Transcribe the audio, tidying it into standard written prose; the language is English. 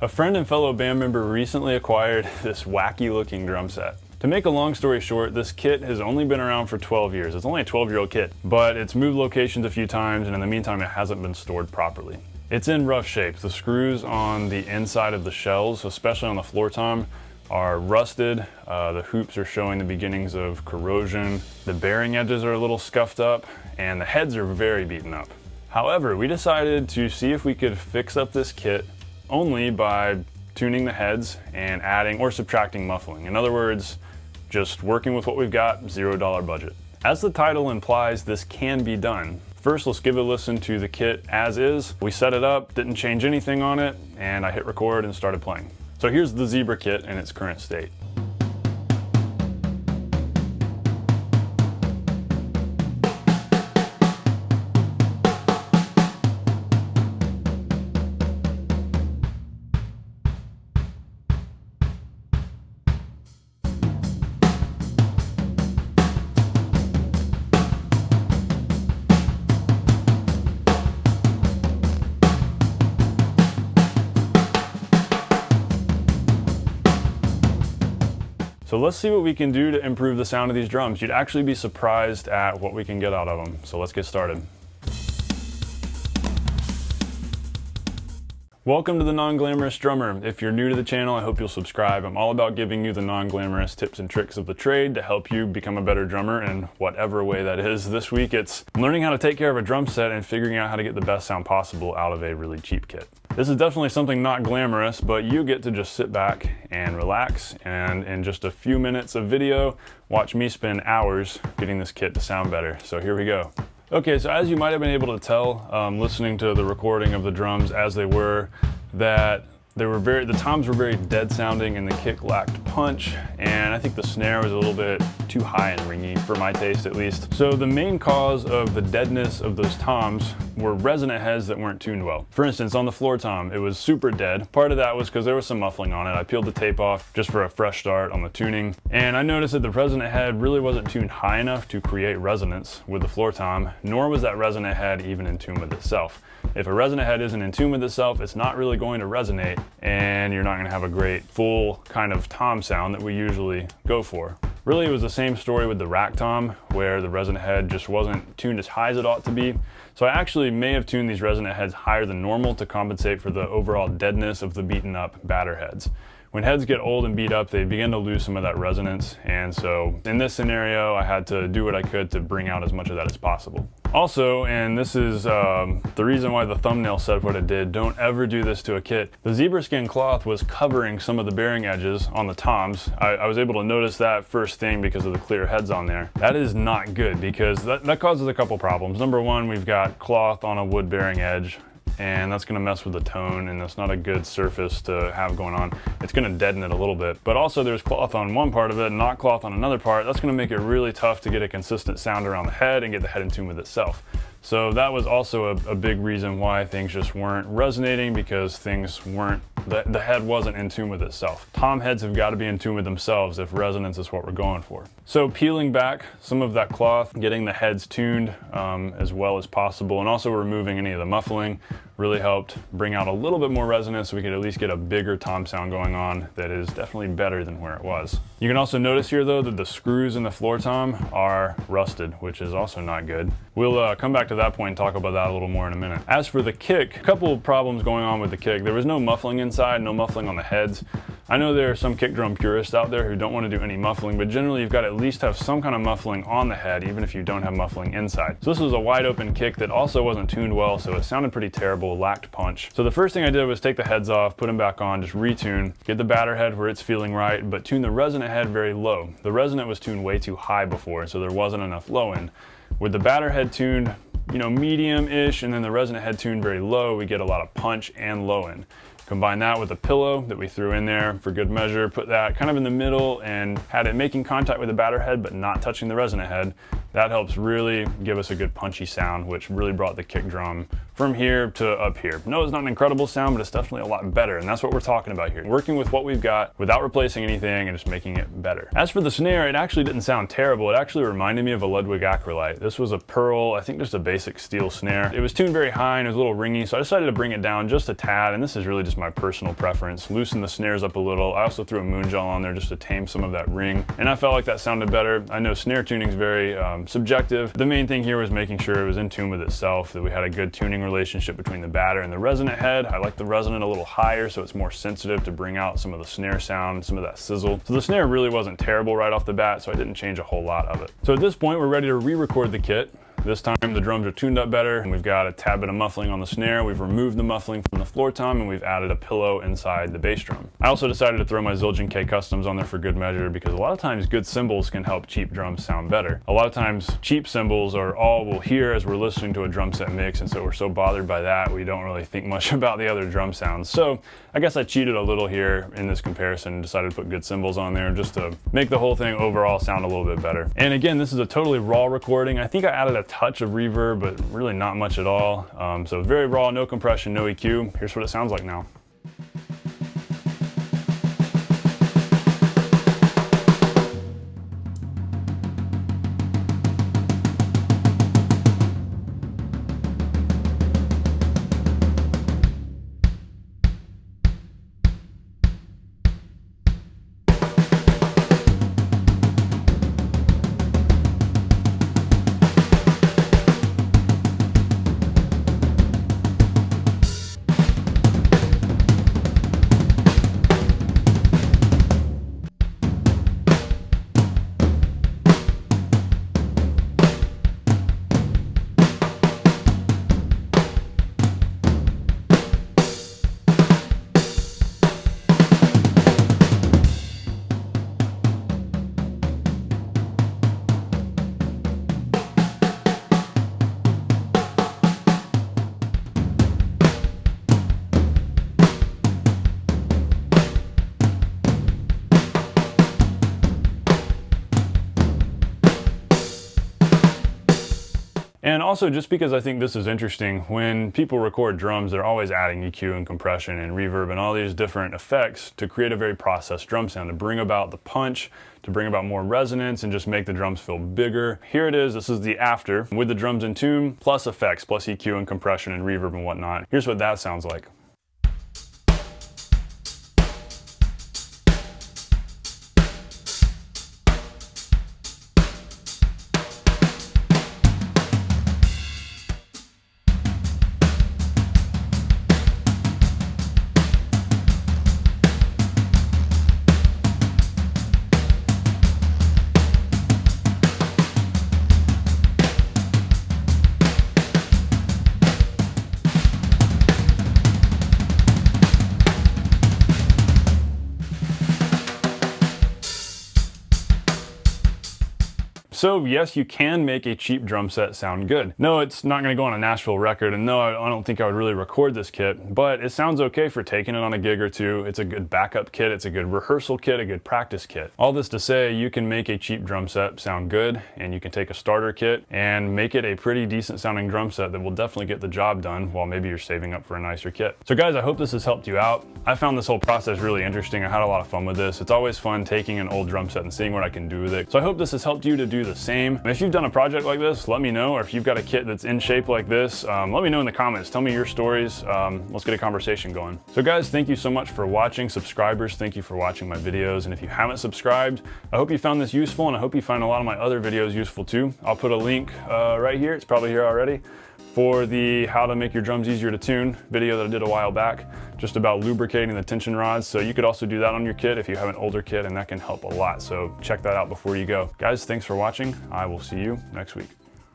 A friend and fellow band member recently acquired this wacky looking drum set. To make a long story short, this kit has only been around for 12 years. It's only a 12-year-old kit, but it's moved locations a few times, and in the meantime, it hasn't been stored properly. It's in rough shape. The screws on the inside of the shells, especially on the floor tom, are rusted. The hoops are showing the beginnings of corrosion. The bearing edges are a little scuffed up, and the heads are very beaten up. However, we decided to see if we could fix up this kit only by tuning the heads and adding or subtracting muffling. In other words, just working with what we've got, $0 budget. As the title implies, this can be done. First, let's give a listen to the kit as is. We set it up, didn't change anything on it, and I hit record and started playing. So here's the Zebra kit in its current state. So let's see what we can do to improve the sound of these drums. You'd actually be surprised at what we can get out of them. So let's get started. Welcome to the Non-Glamorous Drummer. If you're new to the channel, I hope you'll subscribe. I'm all about giving you the non-glamorous tips and tricks of the trade to help you become a better drummer in whatever way that is. This week it's learning how to take care of a drum set and figuring out how to get the best sound possible out of a really cheap kit. This is definitely something not glamorous, but you get to just sit back and relax, and in just a few minutes of video, watch me spend hours getting this kit to sound better. So here we go. Okay, so as you might have been able to tell, listening to the recording of the drums as they were, that the toms were very dead sounding and the kick lacked punch, and I think the snare was a little bit too high and ringy for my taste at least. So the main cause of the deadness of those toms were resonant heads that weren't tuned well. For instance, on the floor tom, it was super dead. Part of that was because there was some muffling on it. I peeled the tape off just for a fresh start on the tuning, and I noticed that the resonant head really wasn't tuned high enough to create resonance with the floor tom, nor was that resonant head even in tune with itself. If a resonant head isn't in tune with itself, it's not really going to resonate, and you're not going to have a great full kind of tom sound that we usually go for. Really, it was the same story with the rack tom, where the resonant head just wasn't tuned as high as it ought to be. So I actually may have tuned these resonant heads higher than normal to compensate for the overall deadness of the beaten up batter heads. When heads get old and beat up, they begin to lose some of that resonance, and so in this scenario, I had to do what I could to bring out as much of that as possible. Also, and this is the reason why the thumbnail said what it did, don't ever do this to a kit. The zebra skin cloth was covering some of the bearing edges on the toms. I was able to notice that first thing because of the clear heads on there. That is not good because that causes a couple problems. Number one, we've got cloth on a wood bearing edge, and that's going to mess with the tone, and that's not a good surface to have going on. It's going to deaden it a little bit. But also there's cloth on one part of it and not cloth on another part. That's going to make it really tough to get a consistent sound around the head and get the head in tune with itself. So that was also a big reason why things just weren't resonating, because things weren't, the head wasn't in tune with itself. Tom heads have got to be in tune with themselves if resonance is what we're going for. So peeling back some of that cloth, getting the heads tuned as well as possible, and also removing any of the muffling really helped bring out a little bit more resonance so we could at least get a bigger tom sound going on that is definitely better than where it was. You can also notice here though that the screws in the floor tom are rusted, which is also not good. We'll come back to that point and talk about that a little more in a minute. As for the kick, a couple of problems going on with the kick. There was no muffling inside, no muffling on the heads. I know there are some kick drum purists out there who don't want to do any muffling, but generally you've got to at least have some kind of muffling on the head, even if you don't have muffling inside. So this was a wide open kick that also wasn't tuned well, so it sounded pretty terrible, lacked punch. So the first thing I did was take the heads off, put them back on, just retune, get the batter head where it's feeling right, but tune the resonant head very low. The resonant was tuned way too high before, so there wasn't enough low end. With the batter head tuned, medium-ish, and then the resonant head tuned very low, we get a lot of punch and low end. Combine that with a pillow that we threw in there for good measure, put that kind of in the middle and had it making contact with the batter head but not touching the resonant head. That helps really give us a good punchy sound, which really brought the kick drum from here to up here. No, it's not an incredible sound, but it's definitely a lot better, and that's what we're talking about here. Working with what we've got without replacing anything and just making it better. As for the snare, it actually didn't sound terrible. It actually reminded me of a Ludwig Acrolite. This was a pearl, I think just a basic steel snare. It was tuned very high and it was a little ringy, so I decided to bring it down just a tad, and this is really just my personal preference. Loosen the snares up a little. I also threw a moon gel on there just to tame some of that ring, and I felt like that sounded better. I know snare tuning is very subjective. The main thing here was making sure it was in tune with itself, that we had a good tuning relationship between the batter and the resonant head. I like the resonant a little higher so it's more sensitive to bring out some of the snare sound, some of that sizzle. So the snare really wasn't terrible right off the bat, so I didn't change a whole lot of it. So at this point, we're ready to re-record the kit. This time the drums are tuned up better, and we've got a tad bit of muffling on the snare. We've removed the muffling from the floor tom, and we've added a pillow inside the bass drum. I also decided to throw my Zildjian K Customs on there for good measure, because a lot of times good cymbals can help cheap drums sound better. A lot of times cheap cymbals are all we'll hear as we're listening to a drum set mix, and so we're so bothered by that we don't really think much about the other drum sounds. So I guess I cheated a little here in this comparison and decided to put good cymbals on there just to make the whole thing overall sound a little bit better. And again, this is a totally raw recording. I think I added a touch of reverb, but really not much at all. So very raw, no compression, no EQ. Here's what it sounds like now. And also, just because I think this is interesting, when people record drums, they're always adding EQ and compression and reverb and all these different effects to create a very processed drum sound, to bring about the punch, to bring about more resonance and just make the drums feel bigger. Here it is, this is the after, with the drums in tune, plus effects, plus EQ and compression and reverb and whatnot. Here's what that sounds like. So yes, you can make a cheap drum set sound good. No, it's not gonna go on a Nashville record, and no, I don't think I would really record this kit, but it sounds okay for taking it on a gig or two. It's a good backup kit, it's a good rehearsal kit, a good practice kit. All this to say, you can make a cheap drum set sound good, and you can take a starter kit and make it a pretty decent sounding drum set that will definitely get the job done while maybe you're saving up for a nicer kit. So guys, I hope this has helped you out. I found this whole process really interesting. I had a lot of fun with this. It's always fun taking an old drum set and seeing what I can do with it. So I hope this has helped you to do the same. If you've done a project like this, let me know. Or if you've got a kit that's in shape like this, let me know in the comments. Tell me your stories. Let's get a conversation going. So guys, thank you so much for watching. Subscribers, thank you for watching my videos. And if you haven't subscribed, I hope you found this useful, and I hope you find a lot of my other videos useful too. I'll put a link right here. It's probably here already, for the how to make your drums easier to tune video that I did a while back, just about lubricating the tension rods. So you could also do that on your kit if you have an older kit, and that can help a lot. So check that out before you go. Guys, thanks for watching. I will see you next week.